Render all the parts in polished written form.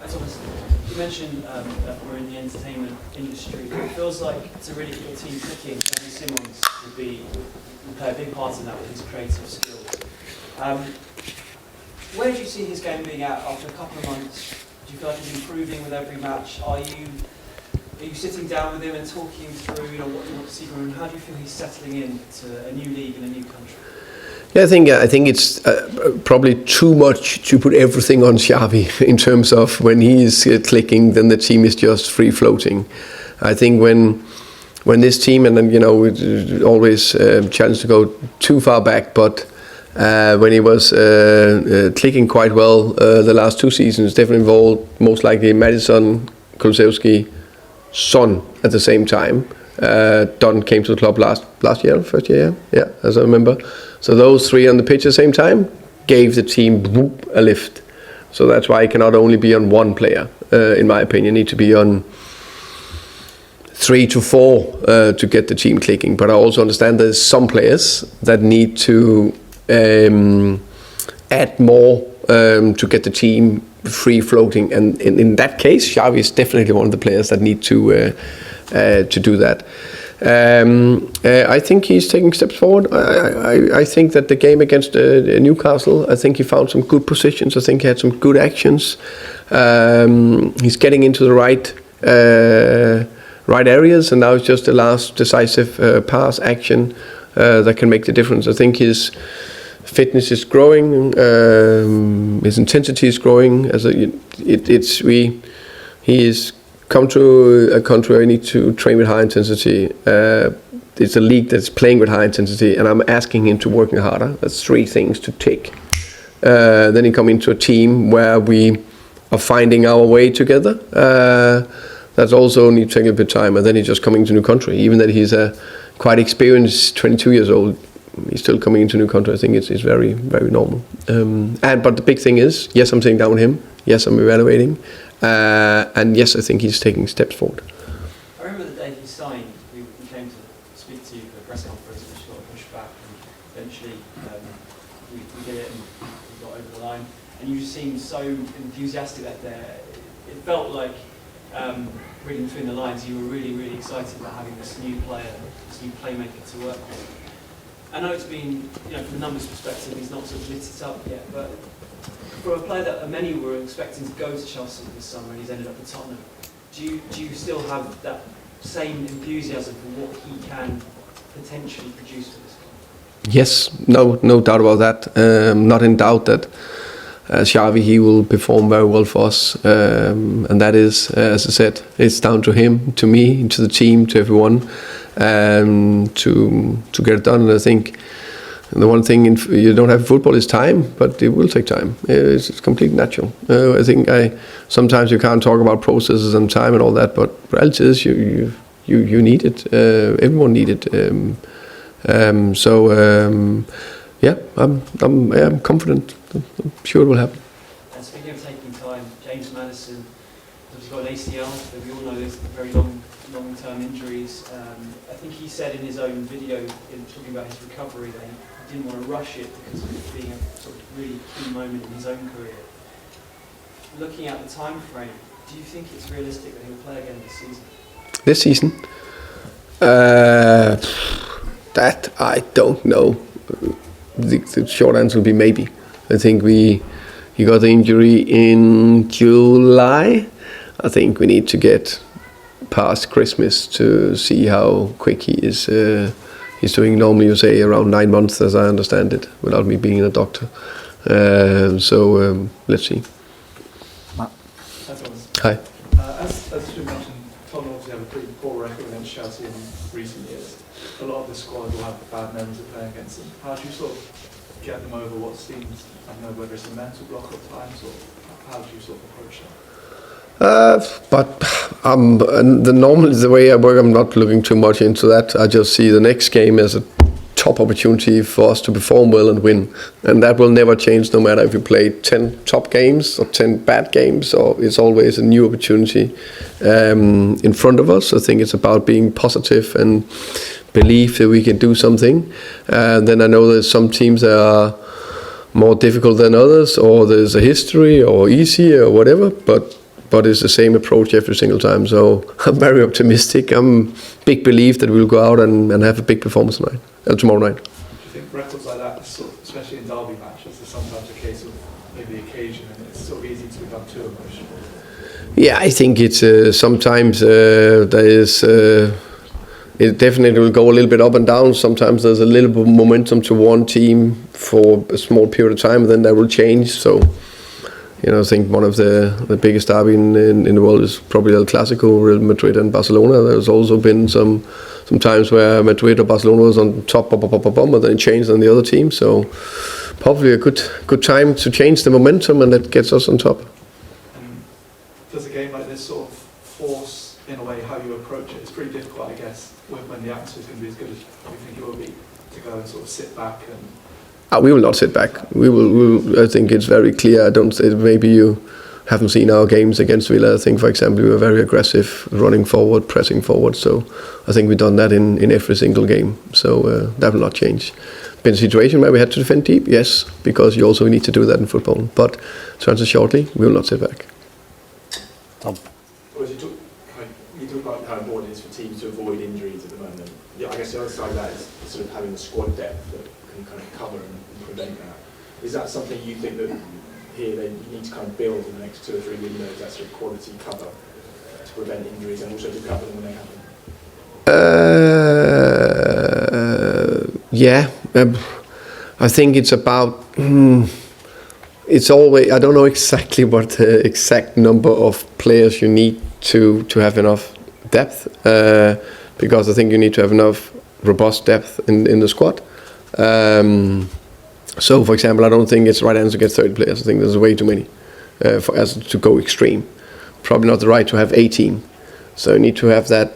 Thomas, you mentioned that we're in the entertainment industry. It feels like it's a really good team clicking. Xavi Simons would play a big part in that with his creative skills. Where do you see his game being at after a couple of months? Do you feel like he's improving with every match? Are you sitting down with him and talking him through, what you want to see from him? How do you feel he's settling in to a new league in a new country? Yeah, I think it's probably too much to put everything on Xavi in terms of when he is clicking, then the team is just free floating. I think when this team, and then we always challenge to go too far back, but when he was clicking quite well the last 2 seasons, definitely involved most likely Madison, Kulusevski, Son at the same time. Don came to the club last year, first year, yeah, as I remember. So those 3 on the pitch at the same time gave the team a lift. So that's why he cannot only be on one player, in my opinion. You need to be on 3 to 4 to get the team clicking. But I also understand there's some players that need to add more to get the team free floating. And in that case, Xavi is definitely one of the players that need to do that. I think he's taking steps forward. I think that the game against Newcastle, I think he found some good positions. I think he had some good actions. He's getting into the right areas, and now it's just the last decisive pass action that can make the difference. I think his fitness is growing, his intensity is growing. He is come to a country where you need to train with high intensity. It's a league that's playing with high intensity, and I'm asking him to work harder. That's 3 things to tick. Then he come into a team where we are finding our way together. That's also need to take a bit of time, and then he's just coming to a new country. Even that he's a quite experienced, 22 years old, he's still coming into a new country. I think it's very, very normal. But the big thing is, yes, I'm sitting down with him. Yes, I'm evaluating. And yes, I think he's taking steps forward. I remember the day he signed, we came to speak to you for a press conference, which got pushed back, and eventually we did it and we got over the line. And you just seemed so enthusiastic that day. It felt like, reading between the lines, you were really, really excited about having this new player, this new playmaker to work with. I know it's been, from a numbers perspective, he's not sort of lit it up yet, but for a player that many were expecting to go to Chelsea this summer and he's ended up at Tottenham, do you still have that same enthusiasm for what he can potentially produce for this club? Yes, no doubt about that. Not in doubt that Xavi, he will perform very well for us. And that is, as I said, it's down to him, to me, to the team, to everyone, to get it done. And I think the one thing you don't have in football is time, but it will take time. It's completely natural. I think sometimes you can't talk about processes and time and all that, but reality is you need it. Everyone need it. Yeah, I'm confident. I'm sure it will happen. And speaking of taking time, James Maddison, he's got an ACL, but we all know there's very long-term injuries. I think he said in his own video, in talking about his recovery, that he didn't want to rush it because of it being a sort of really key moment in his own career. Looking at the time frame, do you think it's realistic that he'll play again this season? This season? That I don't know. The short answer will be maybe. I think he got the injury in July. I think we need to get past Christmas to see how quick he is. He's doing normally, you say, around 9 months, as I understand it, without me being a doctor. Let's see. Matt. Hi. As you mentioned, Tottenham obviously have a pretty poor record against Chelsea in recent years. A lot of the squad will have bad memories of playing against them. How do you sort of get them over what seems, I don't know whether it's a mental block at times, or how do you sort of approach that? But the way I work, I'm not looking too much into that. I just see the next game as a top opportunity for us to perform well and win, and that will never change no matter if you play 10 top games or 10 bad games, or it's always a new opportunity in front of us. I think it's about being positive and believe that we can do something. Then I know there's some teams that are more difficult than others, or there's a history or easy or whatever, but but it's the same approach every single time. So I'm very optimistic. I'm big belief that we'll go out and have a big performance tomorrow night. Do you think records like that, sort of, especially in derby matches, is sometimes a case of maybe the occasion and it's sort of easy to become too emotional? Yeah, I think it's sometimes there is. It definitely will go a little bit up and down. Sometimes there's a little bit of momentum to one team for a small period of time, and then that will change. So, I think one of the biggest derby in the world is probably El Clasico, Real Madrid and Barcelona. There's also been some times where Madrid or Barcelona was on top, and then it changed on the other team. So, probably a good time to change the momentum, and that gets us on top. Does a game like this sort of force, in a way, how you approach it? It's pretty difficult, I guess, when the atmosphere is going to be as good as we think it will be, to go and sort of sit back and... We will not sit back. We will. I think it's very clear. I don't say maybe you haven't seen our games against Villa. I think, for example, we were very aggressive, running forward, pressing forward. So I think we've done that in every single game. So that will not change. Been a situation where we had to defend deep, yes, because you also need to do that in football. But to answer shortly, we will not sit back. Tom. Well, you talk about how important it is for teams to avoid injuries at the moment. Yeah, I guess the other side of that is sort of having the squad depth that can kind of cover and prevent that. Is that something you think that here you need to kind of build in the next 2 or 3 windows, that sort of quality cover to prevent injuries and also to cover them when they happen? I think it's about. It's always. I don't know exactly what the exact number of players you need to have enough depth, because I think you need to have enough robust depth in the squad. So, for example, I don't think it's the right answer to get 30 players. I think there's way too many for us to go extreme. Probably not the right to have 18. So you need to have that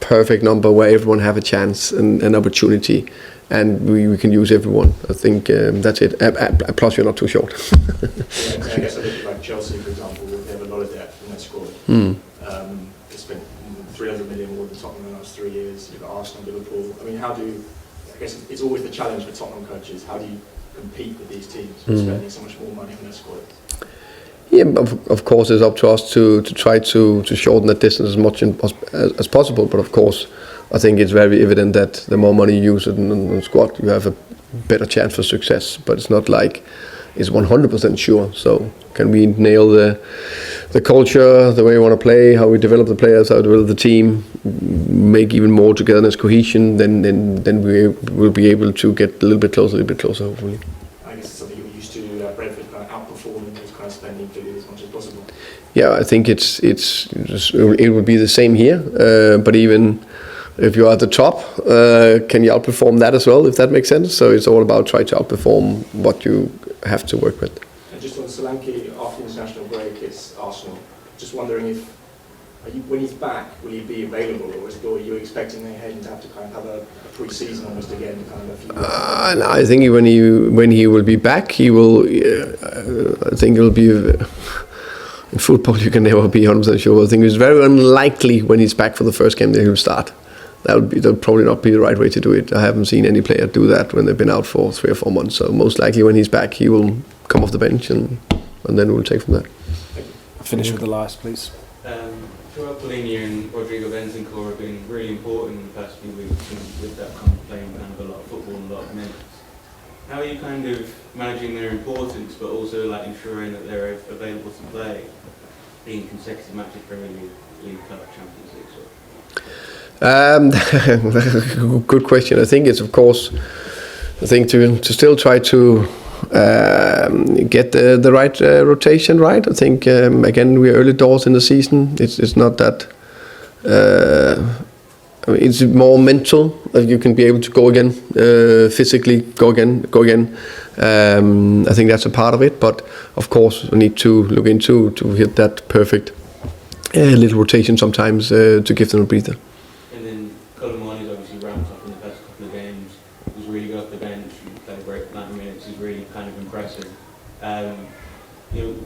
perfect number where everyone have a chance and an opportunity, and we can use everyone. I think that's it. Plus, you're not too short. Yeah, I guess I look like Chelsea, for example. They have a lot of depth in their squad. They spent 300 million more than Tottenham in the last 3 years. You've got Arsenal, Liverpool. I mean, I guess it's always the challenge for Tottenham coaches. How do you compete with these teams spending so much more money on their squad? Yeah, of course, it's up to us to try to shorten that distance as much as possible. But of course, I think it's very evident that the more money you use in the squad, you have a better chance for success. But it's not like it's 100% sure. So can we nail the culture, the way we want to play, how we develop the players, how we develop the team, make even more togetherness, cohesion, then we will be able to get a little bit closer, hopefully. I guess it's something you're used to, Brentford kind of outperforming those kind of spending figures as much as possible. Yeah, I think it will be the same here, but even if you're at the top, can you outperform that as well, if that makes sense? So it's all about trying to outperform what you have to work with. And just on Solanke, after the international break, it's Arsenal. Just wondering when he's back, will he be available, or are you expecting him to have to kind of have a pre-season almost again, kind of a few no, I think when he will be back, he will. I think it will be. In football, you can never be 100% sure. I think it's very unlikely when he's back for the first game that he'll start. That would probably not be the right way to do it. I haven't seen any player do that when they've been out for 3 or 4 months. So most likely when he's back, he will come off the bench and then we'll take from there. Finish with the last, please. Joao Polini and Rodrigo Bentancur have been really important in the past few weeks with that kind of playing kind of a lot of football and a lot of minutes. How are you kind of managing their importance, but also like ensuring that they're available to play in consecutive matches, Premier League Cup, Champions League? Good question. I think it's of course, I think to still try to get the right rotation right. I think again we're early doors in the season. It's not that. I mean, it's more mental. You can be able to go again, physically go again. I think that's a part of it. But of course, we need to look into to hit that perfect little rotation sometimes to give them a breather. And then Colomani's obviously ramped up in the past couple of games. He's really good off the bench. He played a great 90 minutes. He's really kind of impressive.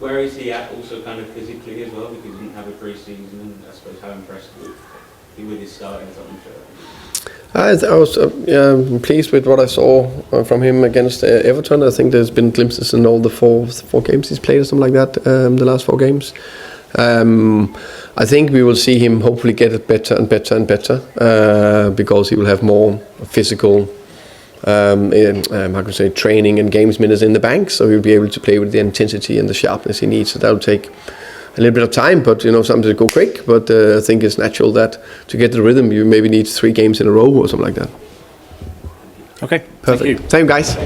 Where is he at also kind of physically as well? Because he didn't have a pre-season, and I suppose how impressed with his starting Tottenham shirt. I was pleased with what I saw from him against Everton. I think there's been glimpses in all the four games he's played or something like that, the last 4 games. I think we will see him hopefully get it better and better and better because he will have more physical training and games minutes in the bank, so he'll be able to play with the intensity and the sharpness he needs. So that'll take a little bit of time, but sometimes it go quick. But I think it's natural that to get the rhythm, you maybe need 3 games in a row or something like that. Okay, Perfect. thank you. Thank you, guys.